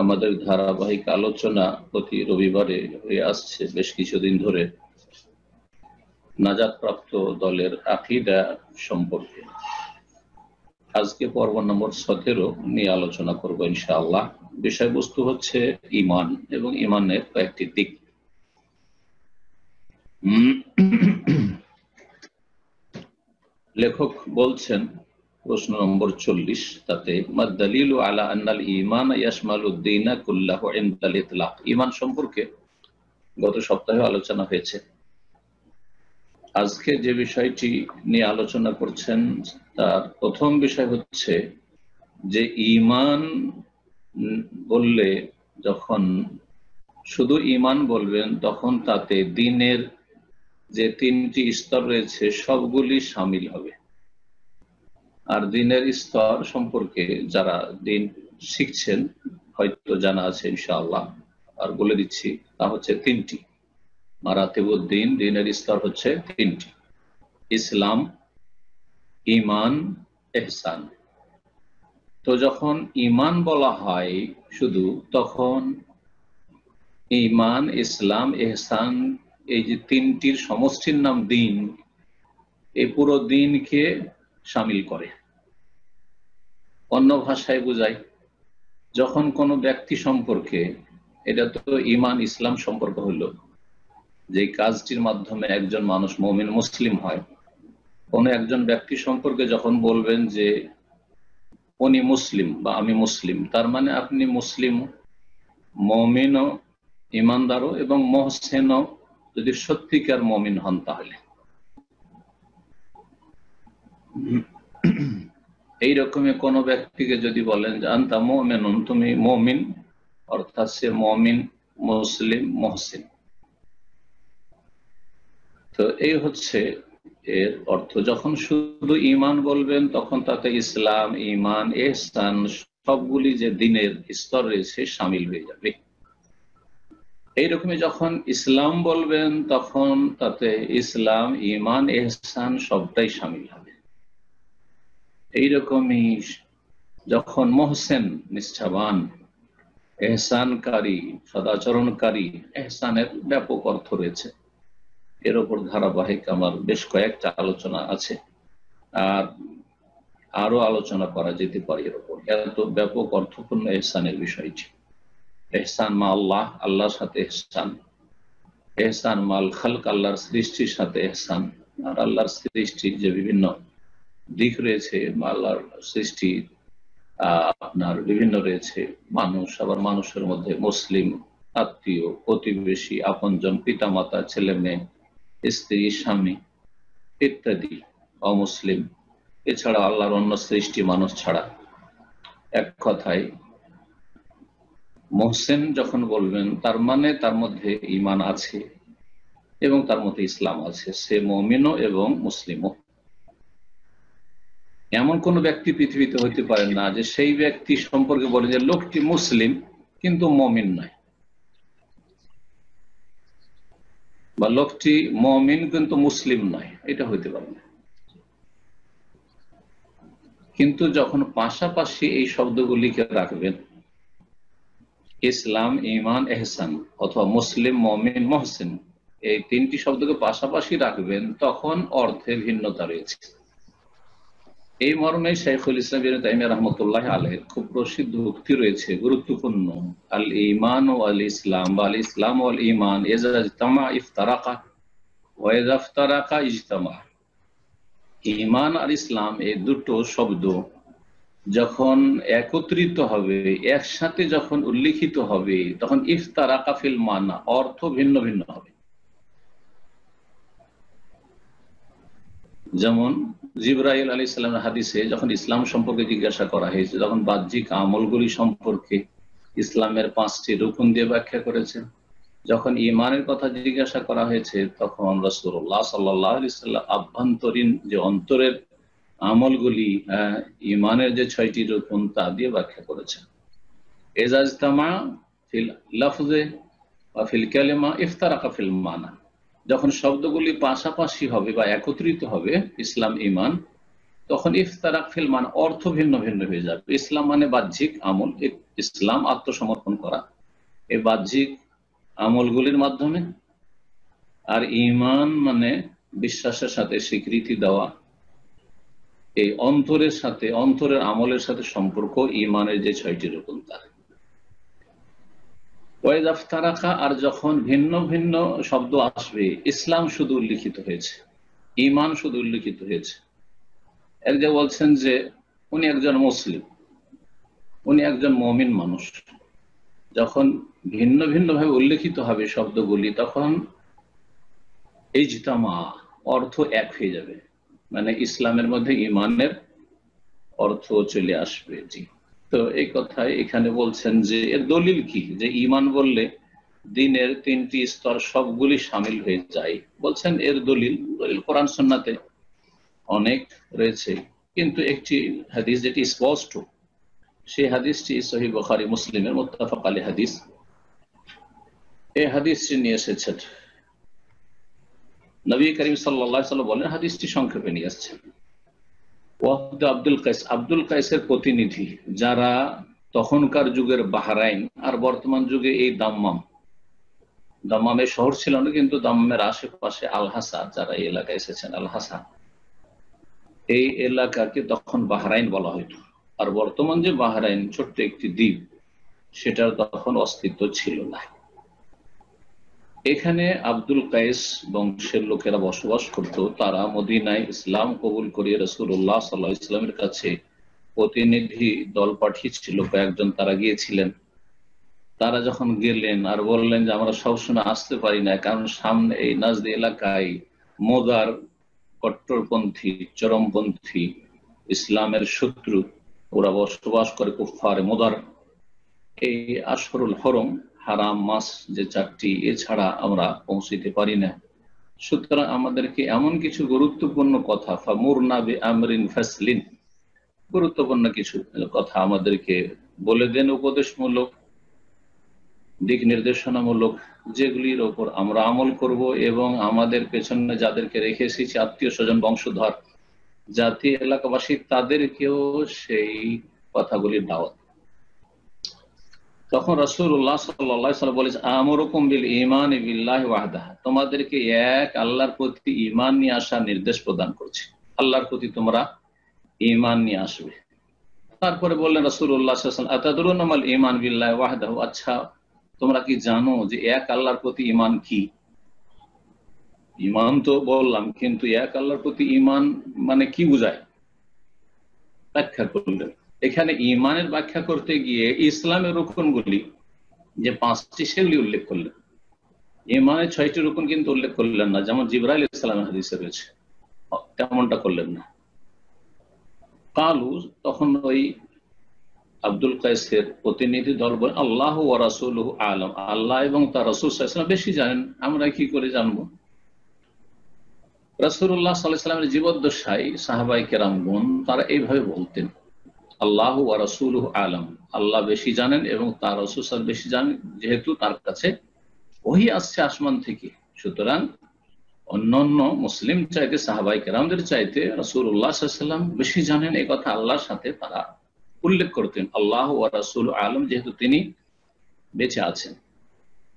আমাদের ধারাবাহিক আলোচনা প্রতি রবিবারে হয়ে আসছে বেশ কিছুদিন ধরে নাজাতপ্রাপ্ত দলের আকীদা সম্পর্কে। আজকে পর্ব নম্বর 17 নিয়ে আলোচনা করব ইনশাআল্লাহ। বিষয়বস্তু হচ্ছে ঈমান এবং ঈমানের কয়েকটি দিক। লেখক বলছেন প্রশ্ন নম্বর 40, তাতে মাদ-দালিলু আলা আন্নাল ঈমান ইয়াশমালুদ-দীনা কুল্লাহু ইনদাল ইতলাক। ঈমান সম্পর্কে গত সপ্তাহে আলোচনা হয়েছে। আজকে যে বিষয়টি নিয়ে আলোচনা করছেন তার প্রথম বিষয় হচ্ছে যে ঈমান বললে, যখন শুধু ঈমান বলবেন তখন তাতে দ্বীনের যে 3টি স্তর রয়েছে সবগুলি শামিল হবে। আর দ্বীনের স্তর সম্পর্কে যারা দ্বীন শিখছেন হয়তো জানা আছে ইনশাআল্লাহ, আর বলে দিচ্ছি, তা হচ্ছে 3টি মারাতিবুদ্দীন। দ্বীনের স্তর হচ্ছে 3টি: ইসলাম, ঈমান, ইহসান। তো যখন ঈমান বলা হয় শুধু, তখন ঈমান, ইসলাম, ইহসান, এই যে 3টির সমষ্টির নাম দ্বীন, এই পুরো দ্বীনকে শামিল করে। অন্য ভাষায় বোঝায়, যখন কোনো ব্যক্তি সম্পর্কে, এটা তো ঈমান ইসলাম সম্পর্ক হলো, যে কাজটির মাধ্যমে একজন মানুষ মুমিন মুসলিম হয়, কোন একজন ব্যক্তি সম্পর্কে যখন বলবেন যে উনি মুসলিম বা আমি মুসলিম, তার মানে আপনি মুসলিম, মুমিনও, ঈমানদারও এবং মুহসিনও, যদি সত্যিকার মুমিন হন তাহলে। এই রকমই কোন ব্যক্তিকে যদি বলেন যে আনতা মুমিনুন, তুমি মুমিন, অর্থাৎ সে মুমিন, মুসলিম, মুহসিন। তো এই হচ্ছে এর অর্থ। যখন শুধু ঈমান বলবেন তখন তাতে ইসলাম, ঈমান, ইহসান সবগুলি যে দ্বীনের স্তর রয়েছে শামিল হয়ে যাবে। এইরকমই যখন ইসলাম বলবেন তখন তাতে ইসলাম, ঈমান, ইহসান সবটাই শামিল হবে। এইরকমই যখন মুহসিন, নিষ্ঠাবান, ইহসানকারী, সদাচরণকারী, ইহসানের ব্যাপক অর্থ রয়েছে। এর উপর ধারাবাহিক আমার বেশ কয়েকটা আলোচনা আছে, আর আরো আলোচনা করা যেতে পারে এর উপর। এত ব্যাপক অর্থপূর্ণ ইহসানের বিষয়টি। ইহসান মা আল্লাহ, আল্লাহর সাথে ইহসান। ইহসান মাল খালক, আল্লাহর সৃষ্টির সাথে ইহসান। আর আল্লাহর সৃষ্টির যে বিভিন্ন দিক রয়েছে, আল্লাহর সৃষ্টি আপনার বিভিন্ন রয়েছে। মানুষ, আবার মানুষের মধ্যে মুসলিম, আত্মীয়, প্রতিবেশী, আপনজন, পিতামাতা, ছেলে মেয়ে, স্ত্রী, স্বামী ইত্যাদি, অমুসলিম, এছাড়া আল্লাহর অন্য সৃষ্টি মানুষ ছাড়া। এক কথায় মুহসিন যখন বলবেন তার মানে তার মধ্যে ঈমান আছে এবং তার মধ্যে ইসলাম আছে, সে মুমিনও এবং মুসলিমও। এমন কোন ব্যক্তি পৃথিবীতে হইতে পারে না যে সেই ব্যক্তি সম্পর্কে বলে যে লোকটি মুসলিম কিন্তু মুমিন নয়, বা লোকটি মুমিন কিন্তু মুসলিম নয়, এটা হইতে পারে না। কিন্তু যখন পাশাপাশি এই শব্দগুলিকে রাখবেন, ইসলাম, ঈমান, ইহসান, অথবা মুসলিম, মুমিন, মুহসিন, এই 3টি শব্দকে পাশাপাশি রাখবেন, তখন অর্থে ভিন্নতা রয়েছে। এই মর্মে শাইখুল ইসলাম ইবনে তাইমিয়া রাহমাতুল্লাহি আলাইহির খুব প্রসিদ্ধ উক্তি রয়েছে, গুরুত্বপূর্ণ। আল ঈমান ওয়াল ইসলাম, বা আল ইসলাম ওয়াল ঈমান ইযা ইজতামা ইফতারাকা ওয়া ইযা ইফতারাকা ইজতামা। ঈমান আর ইসলাম এই দুটো শব্দ যখন একত্রিত হবে, একসাথে যখন উল্লিখিত হবে, তখন ইফতারাকা ফিল মানা, অর্থ ভিন্ন ভিন্ন হবে। যেমন জিবরাইল আলাইহিস সালামের হাদিসে যখন ইসলাম সম্পর্কে জিজ্ঞাসা করা হয়েছে, তখন বাহ্যিক আমলগুলি সম্পর্কে ইসলামের 5টি রুকন দিয়ে ব্যাখ্যা করেছেন। যখন ঈমানের কথা জিজ্ঞাসা করা হয়েছে, তখন রাসূলুল্লাহ সাল্লাল্লাহু আলাইহি ওয়াসাল্লাম আভ্যন্তরীণ যে অন্তরের আমলগুলি, ঈমানের যে 6টি রুকন, তা দিয়ে ব্যাখ্যা করেছেন। ইযা ইজতামা ফিল লাফযে ওয়া ফিল কালিমা ইফতারাকা ফিল মানা, যখন শব্দগুলি পাশাপাশি হবে বা একত্রিত হবে, ইসলাম, ঈমান, তখন ইফতারাক ফিল মান অর্থ ভিন্ন ভিন্ন হয়ে যাবে। ইসলাম মানে বাহ্যিক আমল, ইসলাম আত্মসমর্পণ করা এই বাহ্যিক আমলগুলির মাধ্যমে, আর ঈমান মানে বিশ্বাসের সাথে স্বীকৃতি দেওয়া, এই অন্তরের সাথে, অন্তরের আমলের সাথে সম্পর্ক ঈমানের যে 6টি রকম তার। ওয়াইদা ইফতারাকা, আর যখন ভিন্ন ভিন্ন শব্দ আসবে, ইসলাম শুধু উল্লিখিত হয়েছে, ঈমান শুধু উল্লিখিত হয়েছে। একজন বলছেন যে উনি একজন মুসলিম, উনি একজন মুমিন মানুষ, যখন ভিন্ন ভিন্ন ভাবে উল্লেখিত হবে শব্দগুলি, তখন ইজতামা অর্থ এক হয়ে যাবে, মানে ইসলামের মধ্যে ঈমানের অর্থ চলে আসবে। জি, তো এই কথাই এখানে বলছেন যে এর দলিল কি, যে ঈমান বললে দ্বীনের 3টি স্তর সবগুলি শামিল হয়ে যায়। বলছেন এর দলিল কোরআন সুন্নাতে অনেক রয়েছে, কিন্তু একটি হাদিস যেটি স্পষ্ট, সেই হাদিসটি সহিহ বুখারী মুসলিমের মুত্তাফাক আলাইহি হাদিস। এই হাদিসটি নিয়ে এসেছেন নবী করিম সাল্লাল্লাহু আলাইহি ওয়াসাল্লাম বলেন, হাদিসটি সংক্ষেপে নিয়ে আসছেন। ওয়াহদ আব্দুল কাইস, আব্দুল কাইসের প্রতিনিধি, যারা তখনকার যুগের বাহরাইন আর বর্তমান যুগে এই দাম্মামের শহর ছিল না, কিন্তু দাম্মামের আশেপাশে আল হাসা, যারা এই এলাকায় এসেছেন, আল হাসা এই এলাকাকে তখন বাহরাইন বলা হইত। আর বর্তমান যে বাহরাইন ছোট্ট একটি দ্বীপ, সেটার তখন অস্তিত্ব ছিল না। এখানে আব্দুল কাইস বংশের লোকেরা বসবাস করত। তারা মদিনায় ইসলাম কবুল করিয়ে রাসূলুল্লাহ সাল্লাল্লাহু আলাইহি ওয়াসাল্লামের কাছে প্রতিনিধি দল পাঠিয়েছিল, কয়েকজন তারা গিয়েছিলেন। তারা যখন গেলেন আর বললেন যে আমরা সবসময় আসতে পারি না, কারণ সামনে এই নাজদি এলাকায় মোদার কট্টরপন্থী, চরমপন্থী, ইসলামের শত্রু ওরা বসবাস করে, কুফফারে মোদার। এই আশহুরুল হরম, হারাম মাস যে 4টি, এছাড়া আমরা পৌঁছতে পারি না। সুতরাং আমাদেরকে এমন কিছু গুরুত্বপূর্ণ কথা, ফামুরনা বিআমরিন ফাসলিন, গুরুত্বপূর্ণ কিছু কথা আমাদেরকে বলে দেন, উপদেশমূলক, দিক নির্দেশনামূলক, যেগুলির ওপর আমরা আমল করব এবং আমাদের পেছনে যাদেরকে রেখে এসেছি, আত্মীয় স্বজন, বংশধর, জাতি, এলাকাবাসী, তাদেরকেও সেই কথাগুলির দাওয়াত। তখন রাসূলুল্লাহ সাল্লাল্লাহু আলাইহি ওয়াসাল্লাম বলেছেন, আমরুকুম বিল ঈমানি বিল্লাহি ওয়াহদাহ, তোমাদেরকে এক আল্লাহর প্রতি ঈমান নিয়ে আসার নির্দেশ প্রদান করছি। আল্লাহর প্রতি তোমরা ঈমান নিয়ে আসবে। তারপরে বললেন রাসূলুল্লাহ সাল্লাল্লাহু আলাইহি ওয়াসাল্লাম, আতাদরুনা মাল ঈমান বিল্লাহি ওয়াহদাহু, আচ্ছা তোমরা কি জানো যে এক আল্লাহর প্রতি ঈমান কি? ঈমান তো বললাম, কিন্তু এক আল্লাহর প্রতি ঈমান মানে কি বোঝায়, ব্যাখ্যা করলেন। এখানে ঈমানের ব্যাখ্যা করতে গিয়ে ইসলামের রুকনগুলি যে 5টি, সেগুলি উল্লেখ করলেন। ঈমানের 6টি রুকন কিন্তু উল্লেখ করলেন না, যেমন জিবরাইল আলাইহিস সালামের হাদিসে রয়েছে, তেমনটা করলেন না। কালু, তখন ওই আব্দুল কাইসের প্রতিনিধি দল বলেন, আল্লাহু ওয়া রাসূলুহু আ'লাম, আল্লাহ এবং তার রাসূল সাল্লাল্লাহু আলাইহি ওয়াসাল্লাম বেশি জানেন, আমরা কি করে জানবো? রাসূলুল্লাহ সাল্লাল্লাহু আলাইহি ওয়াসাল্লামের জীবদ্দশায় সাহাবায়ে কেরামগণ তারা এইভাবে বলতেন, আল্লাহু ওয়া রাসূলুহু আ'লাম, আল্লাহ বেশি জানেন এবং তার রাসূল সাল্লাল্লাহু আলাইহি ওয়াসাল্লাম বেশি জানেন, যেহেতু তার কাছে ওহী আসছে আসমান থেকে। সুতরাং অন্যান্য মুসলিম চাইতে, সাহাবায়ে কেরামদের চাইতে রাসূলুল্লাহ সাল্লাল্লাহু আলাইহি ওয়াসাল্লাম বেশি জানেন, এই কথা আল্লাহর সাথে তারা উল্লেখ করতেন। আল্লাহু ওয়া রাসূলুহু আ'লাম, যেহেতু তিনি বেঁচে আছেন।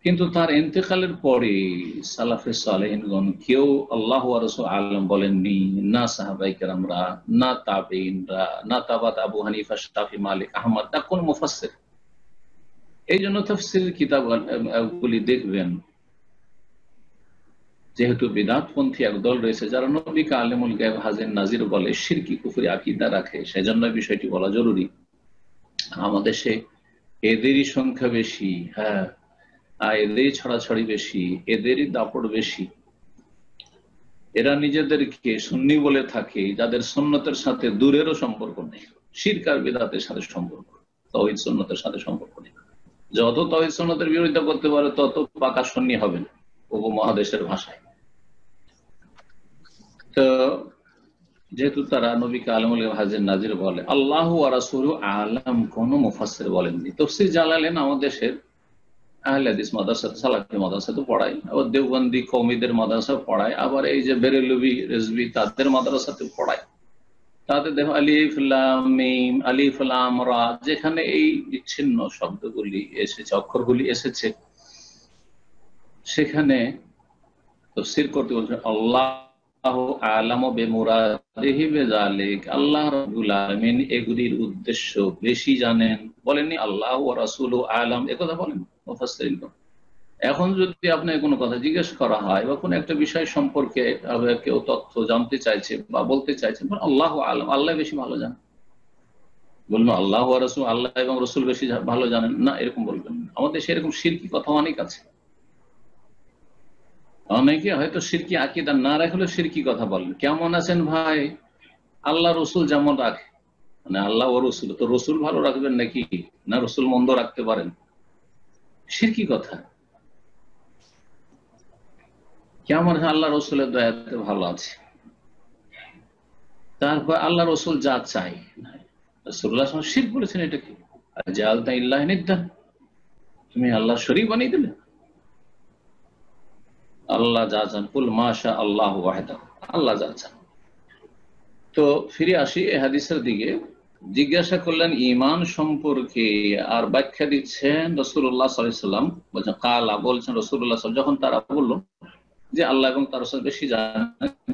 কিন্তু তার ইন্তেকালের পরে সালাফে সালেহিনগণ কেউ আল্লাহু ওয়া রাসূলুহু আ'লাম বলেননি, না সাহাবায়ে কেরামরা, না তাবেঈনরা, না তাবাত আবু হানিফা, শাফি, মালিক, আহমদ, না কোন মুফাসসির। এই জন্য তাফসীরের কিতাবগুলি দেখবেন, যেহেতু বিদআতপন্থী একদল রয়েছে যারা নবীকে আলেমুল গায়ব, হাজির নাজির বলে, শিরকি কুফরি আকীদা রাখে, সেজন্য বিষয়টি বলা জরুরি। আমাদের দেশে এদেরই সংখ্যা বেশি, হ্যাঁ, এদেরই ছড়াছড়ি বেশি, এদেরই দাপট বেশি। এরা নিজেদেরকে সুন্নি বলে থাকে, যাদের সুন্নতের সাথে দূরেরও সম্পর্ক নেই, শিরক আর বিদআতের সাথে সম্পর্ক, তাওহীদ সুন্নতের সাথে সম্পর্ক নেই। যত তাওহীদ সুন্নতের বিরোধিতা করতে পারে তত পাকা সুন্নি হবেন উপমহাদেশের ভাষায়। তো যেহেতু তারা নবীকে আলেমুল গায়ব, হাজির নাজির বলে, আল্লাহু ওয়া রাসূলুহু আ'লাম কোন মুফাসসির বলেননি। তাফসীর জালালাইন আমাদের দেশের আহলে হাদিস মাদ্রাসা, সালাফি মাদ্রাসাতে পড়ায়, আবার দেওবন্দি কওমিদের মাদ্রাসা পড়ায়, আবার এই যে বেরেলভি, রেজভি, তাদের মাদ্রাসাতে পড়ায়। তাদের দেখো আলিফ লাম মিম, আলিফ লাম রা, যেখানে এই বিচ্ছিন্ন শব্দগুলি এসেছে, অক্ষরগুলি এসেছে, সেখানে তাফসীর করতে বলছেন আল্লাহু আ'লামু বিমুরাদিহি বিযালিক, আল্লাহ রাব্বুল আলামিন এগুলির উদ্দেশ্য বেশি জানেন। বলেননি আল্লাহু ওয়া রাসূলুহু আ'লাম, একথা বলেন মুফাসসিরিন। এখন যদি আপনাকে কোনো কথা জিজ্ঞেস করা হয় বা কোনো একটা বিষয় সম্পর্কে কেউ তথ্য জানতে চাইছে বা বলতে চাইছে, আল্লাহু আ'লাম, আল্লাহ বেশি ভালো জানেন। বলবো আল্লাহ ওয়া রাসূল, আল্লাহ এবং রাসূল বেশি ভালো জানেন না, এরকম বলবেন না। আমাদের দেশে এরকম শিরকি কথা অনেক আছে। অনেকে হয়তো শিরকি আকীদা না রাখলেও শিরকি কথা বলেন। কেমন আছেন ভাই? আল্লাহ রসুল যেমন রাখে, মানে আল্লাহ ও রসুল, তো রসুল ভালো রাখবেন নাকি? না রসুল মন্দ রাখতে পারেন? শিরকি কথা। কেমন আছে? আল্লাহ রসুলের দয়াতে ভালো আছে। তারপর আল্লাহ রসুল যা চাই, রাসূলুল্লাহ সাল্লাল্লাহু আলাইহি ওয়াসাল্লাম শিরক বলেছেন। এটা কি? আজালতা ইল্লাহি নিদ্দান, তুমি আল্লাহ শরীক বানিয়ে দিলে। আল্লাহ যা চান, কুল মাশা আল্লাহু ওয়াহদাহু, আল্লাহ যা চান। তো ফিরে আসি এই হাদিসের দিকে। জিজ্ঞাসা করলেন ঈমান সম্পর্কে, আর ব্যাখ্যা দিচ্ছেন রাসূলুল্লাহ সাল্লাল্লাহু আলাইহি ওয়াসাল্লাম। বলছেন কালা, বলছেন রাসূলুল্লাহ সাল্লাল্লাহু আলাইহি ওয়াসাল্লাম, যখন তারা বলল যে আল্লাহ এবং তার রাসূল বেশি জানেন,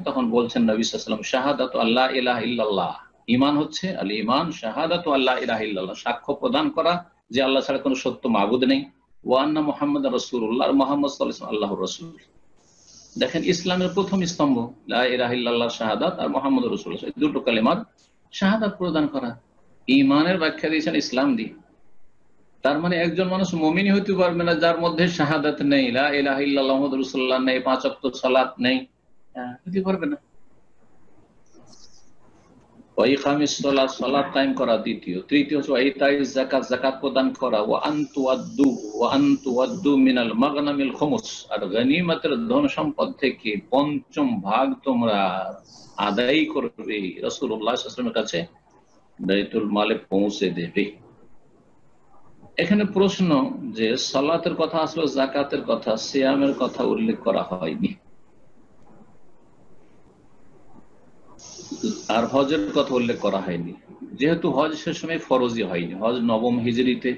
তখন বলছেন নবী সাল্লাল্লাহু আলাইহি ওয়াসাল্লাম, শাহাদাতু আল্লা ইলাহা ইল্লাল্লাহ, ঈমান হচ্ছে আল ঈমান শাহাদাতু আল্লা ইলাহা ইল্লাল্লাহ, সাক্ষ্য প্রদান করা যে আল্লাহ ছাড়া কোনো সত্য মাবুদ নেই, ওয়া আন্না মুহাম্মাদার রাসূলুল্লাহ, আর মুহাম্মদ সাল্লাল্লাহু আলাইহি ওয়াসাল্লাম আল্লাহর রাসূল। দেখেন ইসলামের প্রথম স্তম্ভ লা ইলাহা ইল্লাল্লাহ শাহাদাত, আর মুহাম্মদুর রাসূলুল্লাহ, এই দুটো কালেমার শাহাদাত প্রদান করা। ঈমানের ব্যাখ্যা দিয়েছেন ইসলাম দিয়ে। তার মানে একজন মানুষ মুমিনই হইতে পারবে না যার মধ্যে শাহাদাত নেই, লা ইলাহা ইল্লাল্লাহ মুহাম্মাদুর রাসূলুল্লাহ নেই, 5 ওয়াক্ত সালাত নেই, হইতে পারবে না। ওয়া ইকামিস সালাত, সালাত কায়েম করা দ্বিতীয়। তৃতীয় হচ্ছে ওয়া ইতাইজ যাকাত, যাকাত প্রদান করা। ওয়া আনতুয়াদ্দু মিনাল মাগনামিল খুমুস, আর গনিমতের ধন সম্পদ থেকে পঞ্চম ভাগ তোমরা আদায় করবে, রাসূলুল্লাহ সাল্লাল্লাহু আলাইহি ওয়াসাল্লামের কাছে বাইতুল মালে পৌঁছে দেবে। এখানে প্রশ্ন যে সালাতের কথা আসলে, যাকাতের কথা, সিয়ামের কথা উল্লেখ করা হয়নি, আর হজের কথা উল্লেখ করা হয়নি, যেহেতু হজ সে সময় ফরজই হয়নি। হজ নবম হিজরিতে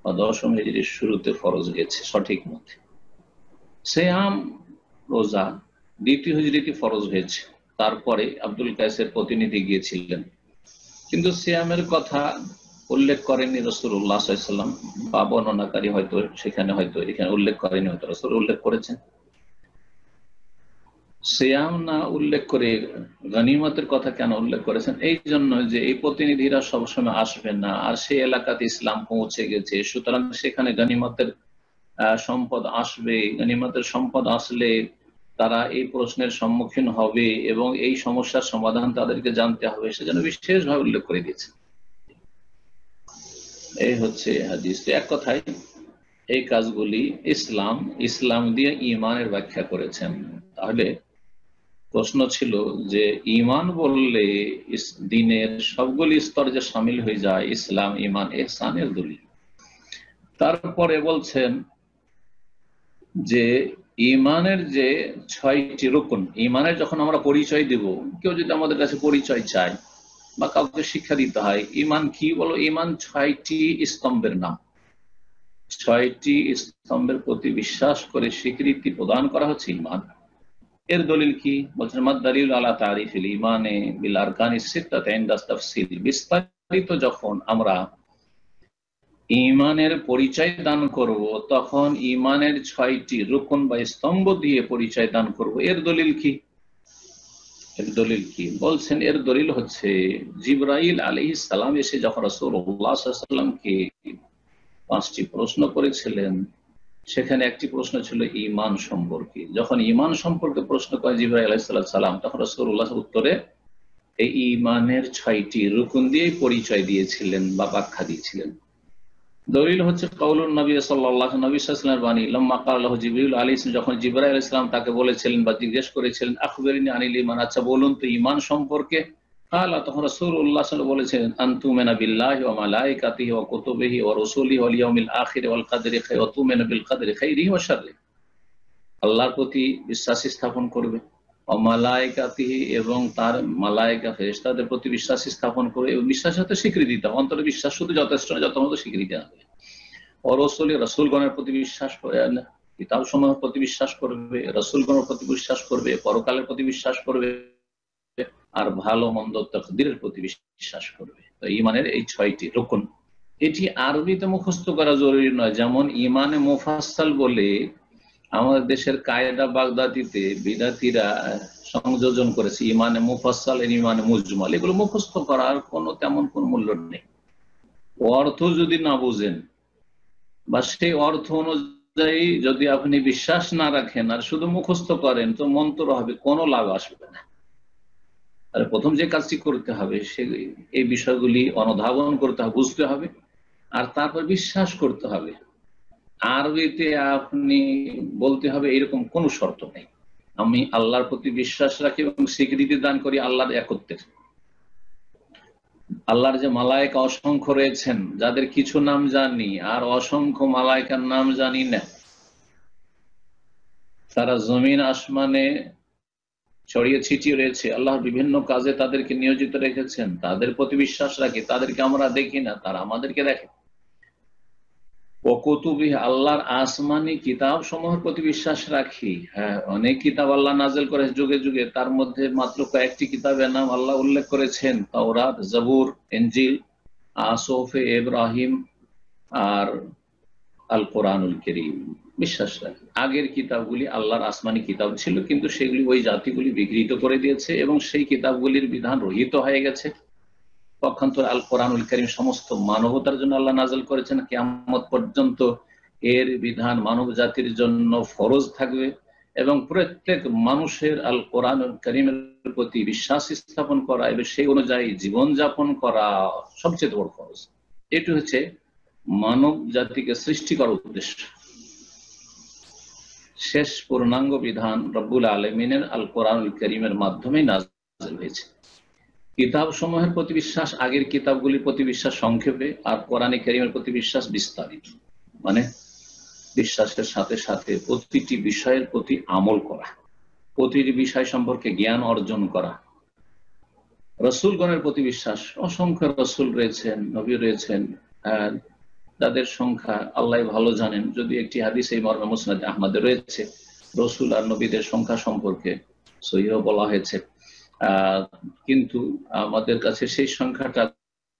বা দশম হিজরির শুরুতে ফরজ গেছে সঠিক মতে। সিয়াম, রোজা দ্বিতীয় হিজরিতে ফরজ হয়েছে, তারপরে আব্দুল কায়েসের প্রতিনিধি গিয়েছিলেন, কিন্তু সিয়ামের কথা উল্লেখ করেননি রাসূলুল্লাহ সাল্লাল্লাহু আলাইহি ওয়াসাল্লাম, বা বর্ণনাকারী হয়তো সেখানে হয়তো এখানে উল্লেখ করেনি, হয়তো রাসূল উল্লেখ করেছেন। সিয়াম না উল্লেখ করে গনিমতের কথা কেন উল্লেখ করেছেন? এই জন্য যে এই প্রতিনিধিরা সবসময় আসবে না, আর সেই এলাকাতে ইসলাম পৌঁছে গেছে, সুতরাং সেখানে গনিমতের সম্পদ আসবে। গনিমতের সম্পদ আসলে তারা এই প্রশ্নের সম্মুখীন হবে এবং এই সমস্যার সমাধান তাদেরকে জানতে হবে, সেজন্য বিশেষভাবে উল্লেখ করে দিয়েছে। এই হচ্ছে হাদিস। এক কথায় এই কাজগুলি ইসলাম দিয়ে ঈমানের ব্যাখ্যা করেছেন। তাহলে প্রশ্ন ছিল যে ঈমান বললে দ্বীনের সবগুলি স্তর যে শামিল হয়ে যায়, ইসলাম, ঈমান, ইহসানের দলিল। তারপরে বলছেন যে ঈমানের যে 6টি রুকন, ঈমানের যখন আমরা পরিচয় দেব, কেউ যদি আমাদের কাছে পরিচয় চায় বা কাউকে শিক্ষা দিতে হয় ঈমান কি, বলো ঈমান 6টি স্তম্ভের নাম। 6টি স্তম্ভের প্রতি বিশ্বাস করে স্বীকৃতি প্রদান করা হচ্ছে ঈমান। এর দলিল কি? বলছেন মাদ-দালিল আলা তারিফিল ঈমানে বিল আরকানিস সিত্তাতি ইনদা তাফসীল। বিস্তারিত যখন আমরা ঈমানের পরিচয় দান করব, তখন ঈমানের 6টি রুকন বা স্তম্ভ দিয়ে পরিচয় দান করব। এর দলিল কি? এর দলিল কি? বলছেন এর দলিল হচ্ছে জিবরাইল আলাইহিস সালাম এসে যখন রাসূলুল্লাহ সাল্লাল্লাহু আলাইহি ওয়াসাল্লামকে 5টি প্রশ্ন করেছিলেন, সেখানে একটি প্রশ্ন ছিল ঈমান সম্পর্কে। যখন ঈমান সম্পর্কে প্রশ্ন করে জিবরাইল আলাইহিস সালাম, তখন রাসূলুল্লাহ উত্তরে এই ঈমানের 6টি রুকন দিয়ে পরিচয় দিয়েছিলেন বা ব্যাখ্যা দিয়েছিলেন। দলিল হচ্ছে কাউলুন নবী সাল্লাল্লাহু আলাইহি ওয়াসাল্লামের বাণী, লাম্মা ক্বালা লাহু জিবরিল আলাইহিস সালাম, যখন জিবরাইল আলাইহিস সালাম তাকে বলেছিলেন বা জিজ্ঞেস করেছিলেন আখবিরনি আনিল ঈমান, আচ্ছা বলুন তো ঈমান সম্পর্কে। ক্বালা, তখন রাসূলুল্লাহ সাল্লাল্লাহু আলাইহি ওয়াসাল্লাম বলেছিলেন আনতুমিনা বিল্লাহি ওয়া মালাইকাতিহি ওয়া কুতুবিহি ওয়া রুসুলিহি ওয়াল ইয়াউমিল আখির ওয়াল কদরি খায়রিহি ওয়া তুমিনা বিল কদরি খায়রিহি ওয়া শাররিহি, আল্লাহর প্রতি বিশ্বাস স্থাপন করবে, অমালাইকাতিহি এবং তার মালাইকা ফেরেশতাদের প্রতি বিশ্বাস স্থাপন করে এবং বিশ্বাসের সাথে স্বীকৃতি দিতে হবে। অন্তরে বিশ্বাস শুধু যথেষ্ট নয়, যত মতো স্বীকৃতি হবে। অরসুলি রসুলগণের প্রতি বিশ্বাস করে, কিতাব সমূহের প্রতি বিশ্বাস করবে, রসুলগণের প্রতি বিশ্বাস করবে, পরকালের প্রতি বিশ্বাস করবে, আর ভালো মন্দ তাকদীরের প্রতি বিশ্বাস করবে। তো ঈমানের এই 6টি রুকন, এটি আরবিতে মুখস্থ করা জরুরি নয়। যেমন ইমানে মুফাসসাল বলে আমাদের দেশের কায়দা বাগদাদিতে বিদাতিরা সংযোজন করেছে, ইমানে মুফাসসাল এর ইমানে মুজমাল। এগুলো মুখস্থ করার কোনো তেমন কোনো মূল্য নেই। অর্থ যদি না বুঝেন বা সেই অর্থ অনুযায়ী যদি আপনি বিশ্বাস না রাখেন আর শুধু মুখস্থ করেন, তো মন্ত্র হবে, কোনো লাভ আসবে না। আর প্রথম যে কাজটি করতে হবে সে এই বিষয়গুলি অনুধাবন করতে হবে, বুঝতে হবে, আর তারপর বিশ্বাস করতে হবে। আরবিতে আপনি বলতে হবে এরকম কোনো শর্ত নেই, আমি আল্লাহর প্রতি বিশ্বাস রাখি এবং স্বীকৃতি দান করি আল্লাহর একত্বের। আল্লাহর যে মালায়েকা অসংখ্য রয়েছেন, যাদের কিছু নাম জানি আর অসংখ্য মালায়েকার নাম জানি না, তারা জমিন আসমানে ছড়িয়ে ছিটিয়ে রয়েছে, আল্লাহর বিভিন্ন কাজে তাদেরকে নিয়োজিত রেখেছেন, তাদের প্রতি বিশ্বাস রাখি। তাদেরকে আমরা দেখি না, তারা আমাদেরকে দেখে। ও কুতুবি, আল্লাহর আসমানি কিতাব সমূহের প্রতি বিশ্বাস রাখি। হ্যাঁ, অনেক কিতাব আল্লাহ নাযিল করে যুগে যুগে, তার মধ্যে মাত্র কয়েকটি কিতাবের নাম আল্লাহ উল্লেখ করেছেন, তাওরাত, জবুর, ইনজিল, সুহুফে ইব্রাহিম আর আল কোরআনুল কারীম। বিশ্বাস রাখি আগের কিতাবগুলি আল্লাহর আসমানি কিতাব ছিল, কিন্তু সেগুলি ওই জাতিগুলি বিকৃত করে দিয়েছে এবং সেই কিতাবগুলির বিধান রহিত হয়ে গেছে। পক্ষান্তর আল কোরআনুল কারীম সমস্ত মানবতার জন্য আল্লাহ নাযিল করেছেন, কিয়ামত পর্যন্ত এর বিধান মানব জাতির জন্য ফরজ থাকবে এবং প্রত্যেক মানুষের আল কোরআনুল কারীমের প্রতি বিশ্বাস স্থাপন করা এবং সেই অনুযায়ী জীবন যাপন করা সবচেয়ে বড় ফরজ। এটি হচ্ছে মানব জাতিকে সৃষ্টি করার উদ্দেশ্য। শেষ পূর্ণাঙ্গ বিধান রব্বুল আলামিনের আল কোরআনুল কারীমের মাধ্যমে নাযিল হয়েছে। কিতাব সমূহের প্রতি বিশ্বাস, আগের কিতাবগুলির প্রতি বিশ্বাস সংক্ষেপে, আর কোরআনে কারীমের প্রতি বিশ্বাস বিস্তারিত। মানে বিশ্বাসের সাথে সাথে প্রতিটি বিষয়ের প্রতি আমল করা, প্রতিটি বিষয় সম্পর্কে জ্ঞান অর্জন করা। রসুলগণের প্রতি বিশ্বাস, অসংখ্য রসুল রয়েছেন, নবী রয়েছেন, তাদের সংখ্যা আল্লাহ ভালো জানেন। যদি একটি হাদিস এই মর্মে মুসনাদ আহমদে রয়েছে, রসুল আর নবীদের সংখ্যা সম্পর্কে সহিহ বলা হয়েছে, কিন্তু আমাদের কাছে সেই সংখ্যাটা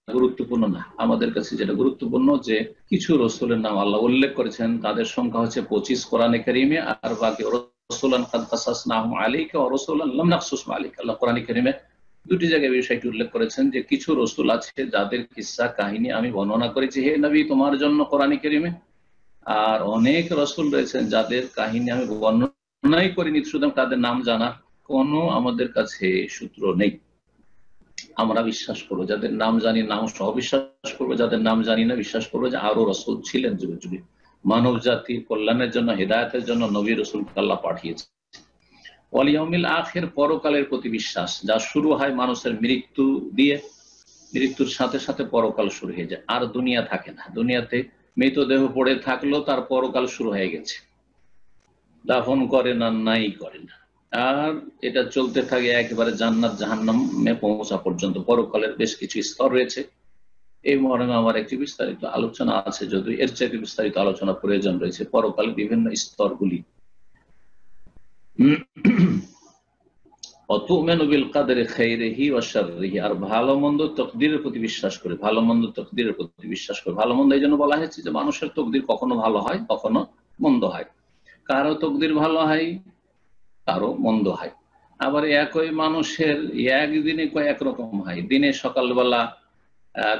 গুরুত্বপূর্ণ না। আমাদের কাছে যেটা গুরুত্বপূর্ণ যে কিছু রসুলের নাম আল্লাহ উল্লেখ করেছেন, তাদের সংখ্যা হচ্ছে 25 কোরআনে কারীমে, আর বাকি রাসূলান কাদ কাসাসনাহুম আলাইকা ওয়া রাসূলান লাম নাকসুসহুম আলাইকা। আল্লাহ কোরআনে কারীমে দুটি জায়গায় বিষয়টি উল্লেখ করেছেন যে কিছু রসুল আছে যাদের কিসসা কাহিনী আমি বর্ণনা করেছি হে নবী তোমার জন্য কোরআনে কারীমে, আর অনেক রসুল রয়েছেন যাদের কাহিনী আমি বর্ণনাই করিনি, সুতরাং তাদের নাম জানা কোনো আমাদের কাছে সূত্র নেই। আমরা বিশ্বাস করবো যাদের নাম জানি নাম সহ বিশ্বাস করবো, যাদের নাম জানি না বিশ্বাস করবো যে আরো রসুল ছিলেন যুগে যুগে, মানব জাতির কল্যাণের জন্য, হিদায়াতের জন্য নবী রসুল আল্লাহ পাঠিয়েছে। ওয়াল ইয়াউমিল আখির, পরকালের প্রতি বিশ্বাস, যা শুরু হয় মানুষের মৃত্যু দিয়ে, মৃত্যুর সাথে সাথে পরকাল শুরু হয়ে যায়, আর দুনিয়া থাকে না। দুনিয়াতে মৃতদেহ পড়ে থাকলেও তার পরকাল শুরু হয়ে গেছে, দাফন করে না, নাই করে না, আর এটা চলতে থাকে একেবারে জান্নাত জাহান্নামে পৌঁছা পর্যন্ত। পরকালের বেশ কিছু স্তর রয়েছে, এই মর্মে আমার একটি বিস্তারিত আলোচনা আছে, যদিও এর চাইতে বিস্তারিত আলোচনা প্রয়োজন রয়েছে পরকালের বিভিন্ন স্তরগুলি। অতুমিনু বিল কদরি খাইরিহি ওয়া শাররিহি, আর ভালো মন্দ তকদিরের প্রতি বিশ্বাস করে, ভালো মন্দ তকদিরের প্রতি বিশ্বাস করে। ভালো মন্দ এই জন্য বলা হয়েছে যে মানুষের তকদির কখনো ভালো হয় কখনো মন্দ হয়, কারো তকদির ভালো হয় কারো মন্দ হয়। আবার একই মানুষের একদিনে কয়েক রকম হয়। দিনে সকালবেলা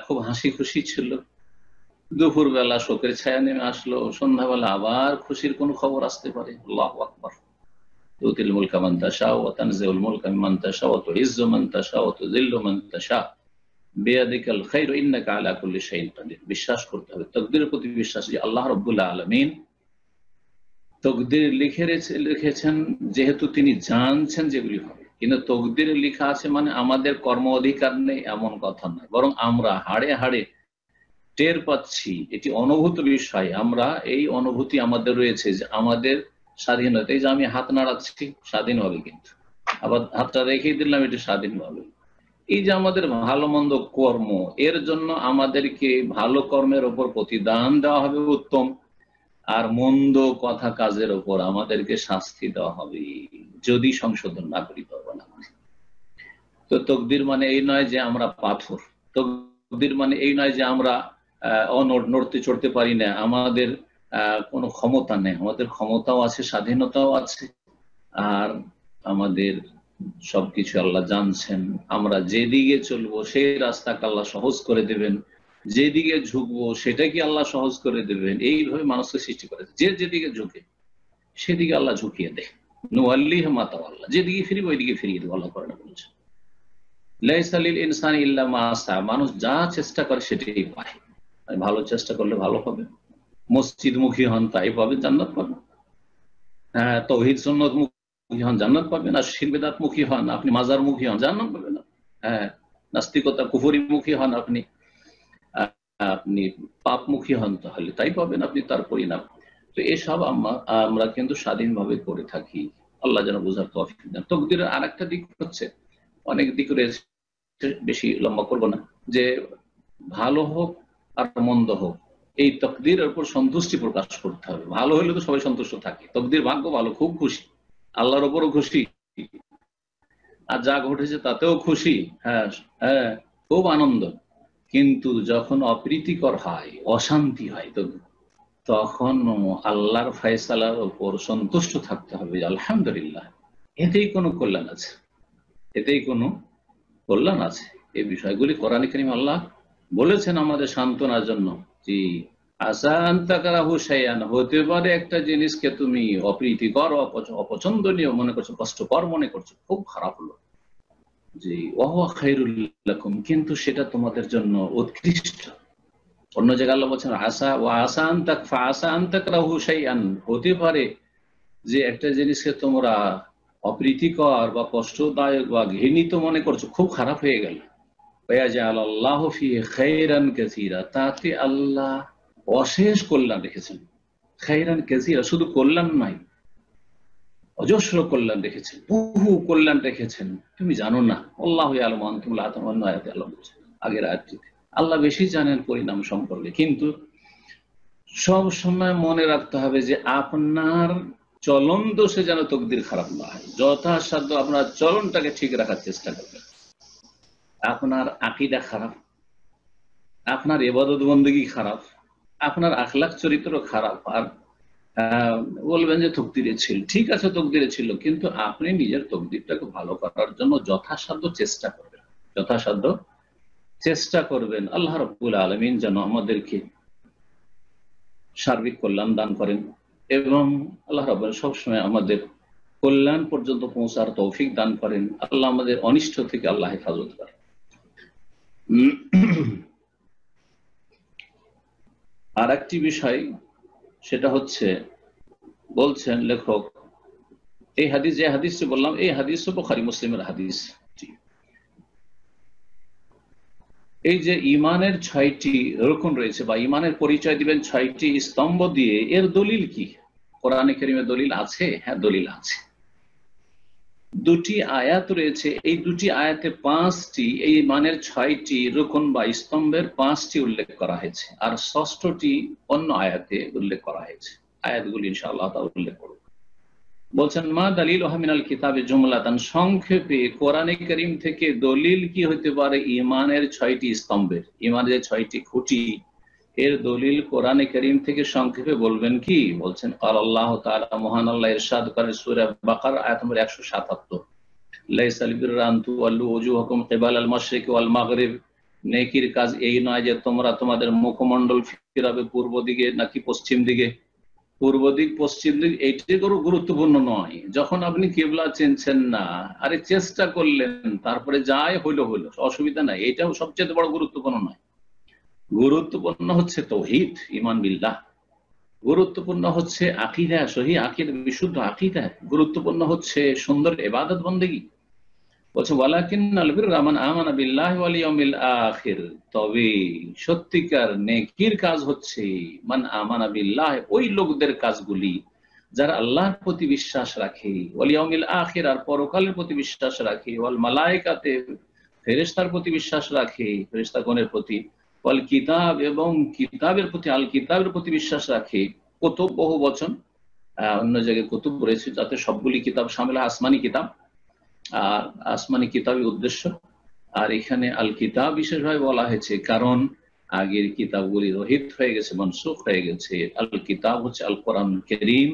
খুব হাসি খুশি ছিল, দুপুর বেলা শোকের ছায়া নেমে আসলো, সন্ধ্যাবেলা আবার খুশির কোন খবর আসতে পারে। আল্লাহু আকবার। তুতিল মুলকা মান তাশা ওয়া তানজিউল মুলকা মিম্মান তাশা ওয়া তুইজ্জু মান তাশা ওয়া তুযিল্লু মান তাশা বিয়াদিকাল খায়রু ইন্নাকা আলা কুল্লি শাইইন কাদির। বিশ্বাস করতে হবে তাকদীরের প্রতি বিশ্বাস, যে আল্লাহ রাব্বুল আলামিন তকদির লিখেছেন, যেহেতু তিনি জানছেন যেগুলি হবে। কিন্তু তকদিরে লেখা আছে মানে আমাদের কর্ম অধিকার নেই এমন কথা নয়, বরং আমরা হাড়ে হাড়ে টের পাচ্ছি, এটি অনুভূত বিষয়। আমরা এই অনুভূতি আমাদের রয়েছে যে আমাদের স্বাধীনতা, এই যে আমি হাত নাড়াচ্ছি স্বাধীন হবে, কিন্তু আবার হাতটা রেখে দিলাম এটা স্বাধীনভাবে। এই যে আমাদের ভালো মন্দ কর্ম, এর জন্য আমাদেরকে ভালো কর্মের ওপর প্রতিদান দেওয়া হবে উত্তম, আর মন্দ কথা কাজের ওপর আমাদেরকে শাস্তি দেওয়া হবে যদি সংশোধন না করি তবে না। তো তকদির মানে এই নয় যে আমরা পাথর, তকদির মানে এই নয় যে আমরা নড়তে চড়তে পারি না, আমাদের কোনো ক্ষমতা নেই। আমাদের ক্ষমতাও আছে, স্বাধীনতাও আছে, আর আমাদের সবকিছু আল্লাহ জানছেন। আমরা যেদিকে চলবো সেই রাস্তাকে আল্লাহ সহজ করে দেবেন, যেদিকে ঝুঁকবো সেটাকে আল্লাহ সহজ করে দেবেন। এইভাবে মানুষকে সৃষ্টি করেছে, যে যেদিকে ঝুঁকে সেদিকে আল্লাহ ঝুঁকিয়ে দেয়। নুয়াল্লিহি মা তাওয়াল্লা, যেদিকে ফিরিব ওইদিকে ফিরিয়ে দেবো, আল্লাহ করেন বলেছে। লাইসা লিল ইনসানি ইল্লা মা সা, মানুষ যা চেষ্টা করে সেটাই পায়। ভালো চেষ্টা করলে ভালো হবে, মসজিদমুখী হন তাই পাবেন, জান্নাত পাবেন। হ্যাঁ, তৌহিদ সুন্নাত মুখী হন জান্নাত পাবেন, আর শিরক বিদআত মুখী হন আপনি, মাজার মুখী হন জান্নাত পাবেন। হ্যাঁ, নাস্তিকতা কুফরি মুখী হন আপনি, আপনি পাপমুখী হন তাহলে তাই পাবেন আপনি, তার পরিণাম। তো এসব আমরা কিন্তু স্বাধীনভাবে করে থাকি। আল্লাহ যেন বোঝার তৌফিক দেন। তকদিরের আর একটা দিক হচ্ছে, অনেক দিক রয়েছে, বেশি লম্বা করবো না, যে ভালো হোক আর মন্দ হোক এই তকদিরের উপর সন্তুষ্টি প্রকাশ করতে হবে। ভালো হলে তো সবাই সন্তুষ্ট থাকে, তকদির ভাগ্য ভালো, খুব খুশি, আল্লাহর ওপরও খুশি, আর যা ঘটেছে তাতেও খুশি। হ্যাঁ হ্যাঁ, খুব আনন্দ। কিন্তু যখন অপ্রীতিকর হয়, অশান্তি হয়, তো তখন আল্লাহর ফয়সালার উপর সন্তুষ্ট থাকতে হবে, আলহামদুলিল্লাহ, এতেই কোনো কল্যাণ আছে, এতেই কোনো কল্যাণ আছে। এই বিষয়গুলি কোরআনে কারীমে আল্লাহ বলেছেন আমাদের সান্ত্বনার জন্য। জি, আসা আনতাকারাহু শাইআন, হতে পারে একটা জিনিসকে তুমি অপ্রীতিকর, অপছন্দনীয় মনে করছো, কষ্টকর মনে করছো, খুব খারাপ হলো, জি, ওয়াহুয়া খায়রুল লাকুম, কিন্তু সেটা তোমাদের জন্য উৎকৃষ্ট। অন্য জায়গায় আল্লাহ বলছেন আসা ওয়া আসা আনতাকফা আসা আনতাকরাহু শাইআন, হতে পারে যে একটা জিনিসকে তোমরা অপ্রীতিকর বা কষ্টদায়ক বা ঘৃণিত মনে করছো, খুব খারাপ হয়ে গেল, ওয়াজআলাল্লাহু ফীহি খায়রান কাসীরা, তাতে আল্লাহ অশেষ কল্যাণ রেখেছেন। খায়রান কাসীরা, শুধু কল্যাণ নয়, অজস্র কল্যাণ রেখেছেন, বহু কল্যাণ রেখেছেন, তুমি জানো না। আল্লাহু ইয়ালামু আনতুম লা তা'লামুন, আয়াতে আল্লাহ বলেছেন, আগের আয়াতটিতে আল্লাহ বেশি জানেন পরিণাম সম্পর্কে। কিন্তু সব সময় মনে রাখতে হবে যে আপনার চলন দোষে যেন তকদির খারাপ না হয়। যথাসাধ্য আপনার চলনটাকে ঠিক রাখার চেষ্টা করবেন। আপনার আকীদা খারাপ, আপনার ইবাদত বন্দেগী খারাপ, আপনার আখলাক চরিত্র খারাপ, আর বলবেন যে তকদিরে ছিল, ঠিক আছে তকদিরে ছিল, কিন্তু আপনি নিজের তকদিরটাকে ভালো করার জন্য যথাসাধ্য চেষ্টা করবেন, যথাসাধ্য চেষ্টা করবেন। আল্লাহ রাব্বুল আলামিন যেন আমাদেরকে সার্বিক কল্যাণ দান করেন, এবং আল্লাহ রাব্বুল সবসময় আমাদের কল্যাণ পর্যন্ত পৌঁছার তৌফিক দান করেন। আল্লাহ আমাদের অনিষ্ট থেকে আল্লাহ হেফাজত করেন। আর একটি বিষয়, সেটা হচ্ছে, বলছেন লেখক, এই হাদিস, যে হাদিসটি বললাম, এই হাদিস বুখারী মুসলিমের হাদিস। এই যে ইমানের 6টি রকম রয়েছে, বা ইমানের পরিচয় দিবেন 6টি স্তম্ভ দিয়ে, এর দলিল কি? কোরআনে কারীমে দলিল আছে? হ্যাঁ, দলিল আছে। 2টি আয়াত রয়েছে, এই 2টি আয়াতে 5টি, এই ইমানের 6টি রকম বা স্তম্ভের 5টি উল্লেখ করা হয়েছে, আর 6টি অন্য আয়াতে উল্লেখ করা হয়েছে। আয়াতগুলি ইনশাআল্লাহ তাআলা উল্লেখ করব। বলছেন মা দালিলুহা মিনাল কিতাবে জুমলাতান, সংক্ষেপে কোরআনে কারীম থেকে দলিল কি হতে পারে ইমানের 6টি স্তম্ভের, ইমানের 6টি খুঁটি, এর দলিল কোরআনে কারীম থেকে সংক্ষেপে বলবেন কি? বলছেন ক্বাল আল্লাহু তাআলা, মহান আল্লাহ ইরশাদ করেন সূরা বাকারা আয়াত নম্বর 177, লাইসাল বিররা আন তুওয়াল্লু ওয়ুজুহাকুম কিবালাল মাশরিকি ওয়াল মাগরিব, নেকির কাজ এই নয় যে তোমরা তোমাদের মুখমণ্ডল ফিরাবে পূর্ব দিকে নাকি পশ্চিম দিকে। পূর্ব দিক পশ্চিম দিক এইটি কোনো গুরুত্বপূর্ণ নয়। যখন আপনি কিবলা চিনছেন না, আরে চেষ্টা করলেন, তারপরে যাই হইলো হইলো, অসুবিধা নাই, এটাও সবচেয়ে বড় গুরুত্বপূর্ণ নয়। গুরুত্বপূর্ণ হচ্ছে তাওহীদ, ঈমান বিল্লাহ, গুরুত্বপূর্ণ হচ্ছে আকীদা, সহিহ আকীদা, বিশুদ্ধ আকীদা, গুরুত্বপূর্ণ হচ্ছে সুন্দর ইবাদত বন্দেগী। বলছে ওয়ালাকিন্নাল বিররা মান আমানা বিল্লাহি ওয়াল ইয়াউমিল আখির, তবে সত্যিকার নেকির কাজ হচ্ছে মান আমানা বিল্লাহ, ওই লোকদের কাজগুলি যারা আল্লাহর প্রতি বিশ্বাস রাখে, ওয়াল ইয়াউমিল আখির, আর পরকালের প্রতি বিশ্বাস রাখে, ওয়াল মালায়েকাতে, ফেরেশতার প্রতি বিশ্বাস রাখে, ফেরেশতাগণের প্রতি, ওয়াল কিতাব, এবং কিতাবের প্রতি, আল কিতাবের প্রতি বিশ্বাস রাখে। কুতুব বহু বচন, অন্য জায়গায় কুতুব রয়েছে, যাতে সবগুলি কিতাব শামিল, আসমানি কিতাব, আর আসমানি কিতাবই উদ্দেশ্য। আর এখানে আল কিতাব বিশেষভাবে বলা হয়েছে কারণ আগের কিতাবগুলি রহিত হয়ে গেছে, মনসুখ হয়ে গেছে। আল কিতাব হচ্ছে আল কোরআন কারীম,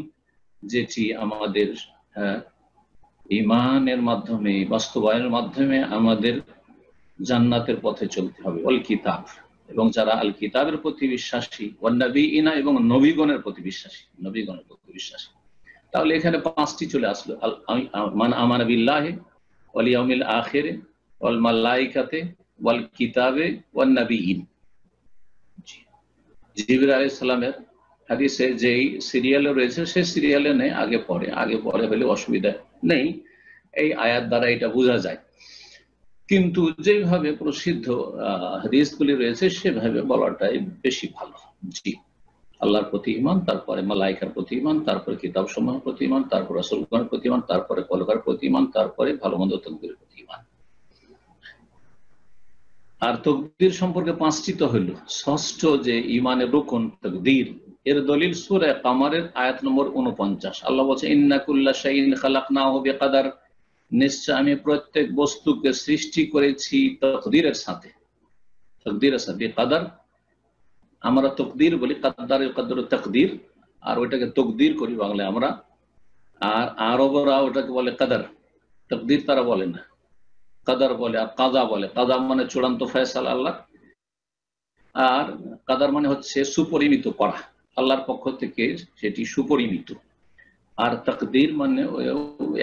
যেটি আমাদের ঈমানের মাধ্যমে, বাস্তবায়নের মাধ্যমে আমাদের জান্নাতের পথে চলতে হবে। আল কিতাব, এবং যারা আল কিতাবের প্রতি বিশ্বাসী, ওয়ান নবীনা, এবং নবীগণের প্রতি বিশ্বাসী, নবীগণের প্রতি বিশ্বাসী। তাহলে এখানে পাঁচটি চলে আসলো, মান আমানা বিল্লাহি ওয়াল ইয়াউমিল আখির ওয়াল মালাইকাতে ওয়াল কিতাবে ওয়ান নবীন। জিবরিল আলাইহিস সালামের হাদিসে যেই সিরিয়ালে রয়েছে সেই সিরিয়ালে নেই, আগে পরে হলে অসুবিধা নেই, এই আয়াত দ্বারা এটা বোঝা যায়। কিন্তু যেভাবে প্রসিদ্ধ হাদিসগুলি রয়েছে সেভাবে বলাটাই বেশি ভালো। জি, আল্লাহর প্রতি ঈমান, তারপরে মালাইকার প্রতি ঈমান, তারপরে কিতাব সমূহের প্রতি ঈমান, তারপরে রাসূলগণের প্রতি ঈমান, তারপরে পরকার প্রতি ঈমান, তারপরে ভালো মন্দ তাকদীরের প্রতি ঈমান। আর তাকদীর সম্পর্কে পাঁচটি তো হলো। ষষ্ঠ যে ঈমানের রুকন তাকদীর, এর দলিল সূরা কামারের আয়াত নম্বর 49। আল্লাহ বলছে, ইন্না কুল্লা শাইইন খালাকনাহু বিকদর, নিশ্চয় আমি প্রত্যেক বস্তুকে সৃষ্টি করেছি তাকদীরের সাথে। তাকদীরের সাথে কদর আমরা তাকদীর বলি, কদ্দার কদর তাকদীর, আর ওইটাকে তাকদীর করি বাংলায় আমরা। আর আরবরা ওটাকে বলে কদর, তাকদীর তারা বলে না, কদর বলে। আর কাজা বলে, কাজা মানে চূড়ান্ত ফয়সালা আল্লাহ, আর কদর মানে হচ্ছে সুপরিমিত করা, আল্লাহর পক্ষ থেকে সেটি সুপরিমিত। আর তাকদীর মানে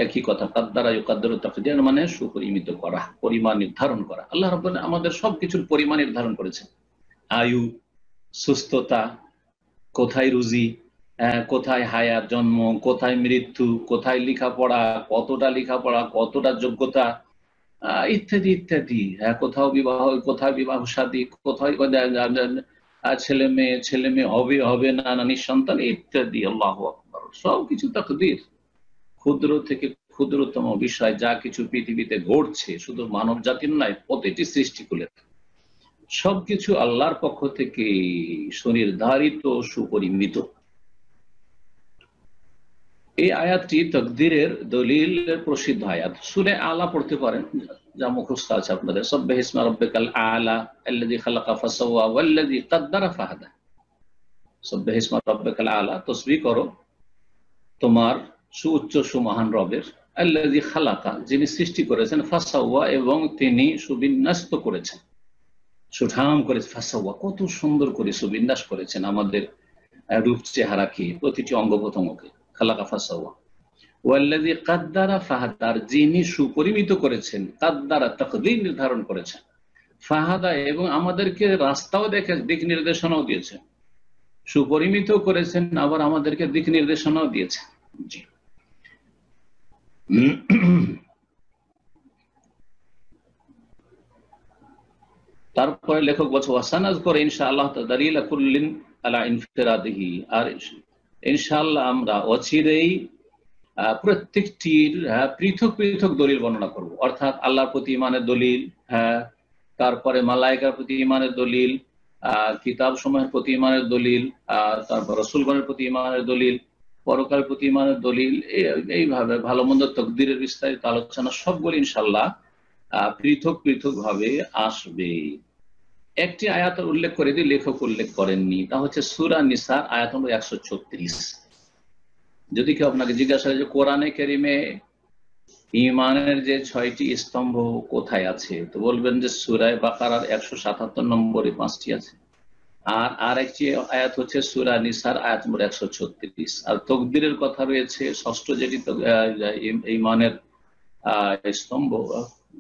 একই কথা, কদ্দারা ইউকদ্দিরু তাকদীর মানে সুপরিমিত করা, পরিমাণ নির্ধারণ করা। আল্লাহ রাব্বুল আলামিন আমাদের সবকিছুর পরিমাণ নির্ধারণ করেছেন। আয়ু, সুস্থতা, কোথায় রুজি, কোথায় হায়াত, জন্ম, কোথায় মৃত্যু, কোথায় লেখাপড়া, কতটা লেখাপড়া, কতটা যোগ্যতা, ইত্যাদি ইত্যাদি। কোথাও বিবাহ, কোথায় বিবাহ শাদী, কোথায় ছেলে মেয়ে হবে না নিঃসন্তান ইত্যাদি। আল্লাহু আকবার, সবকিছু তাকদীর। ক্ষুদ্র থেকে ক্ষুদ্রতম বিষয় যা কিছু পৃথিবীতে ঘটছে, শুধু মানব জাতির নয়, প্রতিটি সৃষ্টিকুলের সবকিছু আল্লাহর পক্ষ থেকে সুনির্ধারিত, সুপরিমিত। এই আয়াতটি তাকদীরের দলিলের প্রসিদ্ধ আয়াত। সূরা আলা পড়তে পারেন, যা মুখস্থ আছে আপনাদের। সাব্বিহ ইসমা রাব্বিকাল আলা আল্লাযী খালাকা ফাসাওয়া ওয়াল্লাযী কদ্দারা ফাহাদা। সাব্বিহ ইসমা রাব্বিকাল আলা, তাসবিহ করো তোমার সুউচ্চ সুমহান রবের, আল্লাযী খালাকা, যিনি সৃষ্টি করেছেন, ফাসাওয়া, এবং তিনি সুবিন্যস্ত করেছেন, সুঠাম করে। ফাসাওয়া, কত সুন্দর করে সুবিন্যাস করেছেন আমাদের রূপ চেহারাকে, প্রতিটি অঙ্গ প্রত্যঙ্গকে। খালাকা ফাসাওয়া। ওয়াল্লাযী কদ্দারা ফাহাদা, যিনি সুপরিমিত করেছেন, কদ্দারা তাকদীর নির্ধারণ করেছেন, ফাহাদা, এবং আমাদেরকে রাস্তাও দেখে দিক নির্দেশনাও দিয়েছেন। সুপরিমিত করেছেন, আবার আমাদেরকে দিক নির্দেশনাও দিয়েছেন। জি, তারপরে লেখক বলছে, ওয়াসানাযকুরু ইনশাআল্লাহ তাদলিলা কুল্লিন আলা ইনফিরাদিহি, আর ইনশাআল্লাহ আমরা অচিরেই প্রত্যেকটির পৃথক পৃথক দলিল বর্ণনা করব। অর্থাৎ আল্লাহর প্রতি ঈমানের দলিল, তারপরে মালায়েকার প্রতি ঈমানের দলিল, কিতাব সমূহের প্রতি ঈমানের দলিল, তারপর রাসূলগণের প্রতি ঈমানের দলিল, পরকালের প্রতি ঈমানের দলিল, এইভাবে ভালো মন্দ তাকদীরের বিস্তারিত আলোচনা সবগুলো ইনশাআল্লাহ পৃথক পৃথক ভাবে আসবে। একটি আয়াত উল্লেখ করে দিয়ে লেখক উল্লেখ করেননি, তা হচ্ছে সূরা নিসার আয়াত নম্বর 136। যদি কেউ আপনাকে জিজ্ঞাসা করে যে কোরআনে কারিমে ঈমানের যে 6টি স্তম্ভ কোথায় আছে, তো বলবেন যে সূরা বাকারার 177 নম্বরে 5টি আছে, আর আরেকটি আয়াত হচ্ছে সূরা নিসার আয়াত নম্বর 136। আর তাকদীরের কথা রয়েছে ষষ্ঠ, যেটি ঈমানের স্তম্ভ,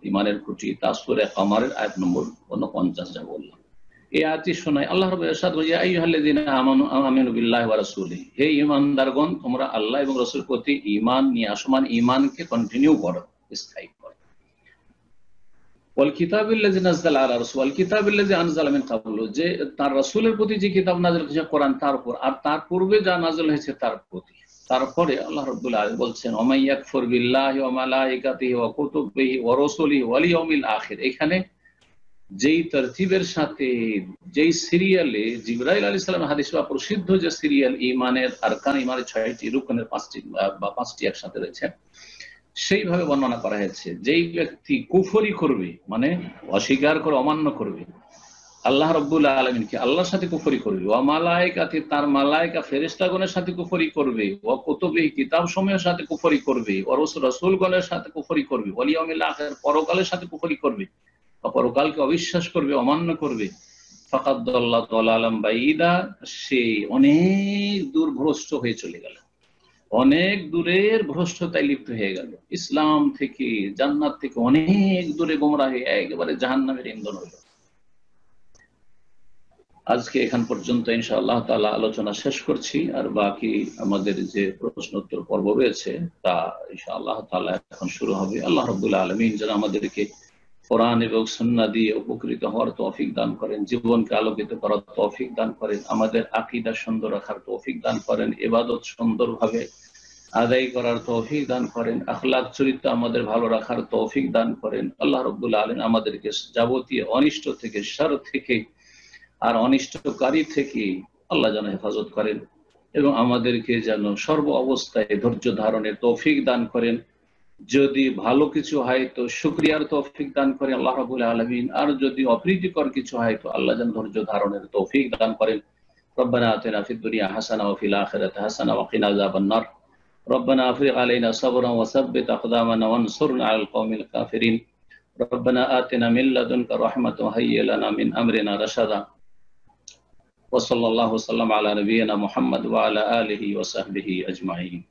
ঈমানের খুঁটি, তা সূরা কামারের আয়াত নম্বর 49। যা বললাম, এই আয়াতটি শোনায় আল্লাহ রাব্বুল ইরশাদ করেন, ইয়া আইয়ুহাল্লাযীনা আমানু বিল্লাহি ওয়া রাসূলিহি, হে ঈমানদারগণ, তোমরা আল্লাহ এবং রাসূলের প্রতি ঈমান নিয়ে আসো, মানে ঈমানকে কন্টিনিউ করো, স্থায়ী করো। ওয়াল কিতাবিল্লাযী নাযালা আলা রাসূল, ওয়াল কিতাবিল্লাযী আনজালা মিন ক্বাবলু, যে তার রাসূলের প্রতি যে কিতাব নাযিল হয়েছে কোরআন, তার উপর, আর তার পূর্বে যা নাযিল হয়েছে তার প্রতি। তারপরে আল্লাহ রাব্বুল আলামিন বলছেন ওমাই ইয়াকফুর বিল্লাহি ওয়া মালাইকাতিহি ওয়া কুতুবিহি ওয়া রাসূলিহি ওয়াল ইয়াউমিল আখির। এখানে যেই তরতিবের সাথে, যেই সিরিয়ালে জিবরাইল আলাইহিস সালাম হাদিস বা প্রসিদ্ধ যে সিরিয়াল ঈমানের আরকান, ঈমানের 6টি রুকনের 5টি একসাথে রয়েছে, সেইভাবে বর্ণনা করা হয়েছে। যেই ব্যক্তি কুফরি করবে, মানে অস্বীকার করে, অমান্য করবে আল্লাহ রাব্বুল আলামিনকে, আল্লাহর সাথে কুফরি করবে, ওয়া মালাইকাতি, তার মালাইকা ফেরেশতাগণের সাথে কুফরি করবে, ওয়া কুতুবিহি, কিতাব সমূহের সাথে কুফরি করবে, ওয়া রাসূলগণের সাথে কুফরি করবে, ওয়াল ইয়াউমিল আখির, পরকালের সাথে কুফরি করবে, পরকালকে অবিশ্বাস করবে, অমান্য করবে, ফাকাদ দাল্লা দালালাম বাইদা, সে অনেক দূর ভ্রষ্ট হয়ে চলে গেল, অনেক দূরের ভ্রষ্টতায় লিপ্ত হয়ে গেল, ইসলাম থেকে, জান্নাত থেকে অনেক দূরে গোমরাহ হয়ে একেবারে জাহান্নামের ইন্ধন হইল। আজকে এখান পর্যন্ত ইনশাআল্লাহ তাআলা আলোচনা শেষ করছি, আর বাকি আমাদের যে প্রশ্ন উত্তর পর্ব রয়েছে তা ইনশাআল্লাহ তাআলা এখন শুরু হবে। আল্লাহ রাব্বুল আলামিন যেন আমাদেরকে কোরআন এবং সুন্নাহ দিয়ে উপকৃত হওয়ার তৌফিক দান করেন, জীবনকে আলোকিত করার তৌফিক দান করেন, আমাদের আকীদা সুন্দর রাখার তৌফিক দান করেন, ইবাদত সুন্দরভাবে আদায় করার তৌফিক দান করেন, আখলাক চরিত্র আমাদের ভালো রাখার তৌফিক দান করেন। আল্লাহ রাব্বুল আলামিন আমাদেরকে যাবতীয় অনিষ্ট থেকে, শার থেকে আর অনিষ্টকারী থেকে আল্লাহ যেন হেফাজত করেন, এবং আমাদেরকে যেন সর্ব অবস্থায় ধৈর্য ধারণের তৌফিক দান করেন। যদি ভালো কিছু হয় তো শুকরিয়ার তৌফিক দান করেন আল্লাহ রাব্বুল আলামিন, আর যদি অপ্রীতিকর কিছু হয় তো আল্লাহ যেন ধৈর্য ধারণের তৌফিক দান করেন। রব্বানা আতিনা ফিদ দুনিয়া হাসানা ওয়া ফিল আখিরাতি হাসানা ওয়া কিনা আযাবান নার। রব্বানা আফরিগ আলাইনা সাবরান ওয়া সাব্বিত আকদামানা ওয়ানসুরনা আলাল কওমিল কাফিরিন। রব্বানা আতিনা মিন লাদুনকা রাহমাতান ওয়া হায়্যি লানা মিন আমরিনা রাশাদা। ওয়া সাল্লাল্লাহু ওয়া সাল্লাম আলা নাবিয়িনা মুহাম্মদ ওয়া আলা আলিহি ওয়া সাহবিহি আজমাইন।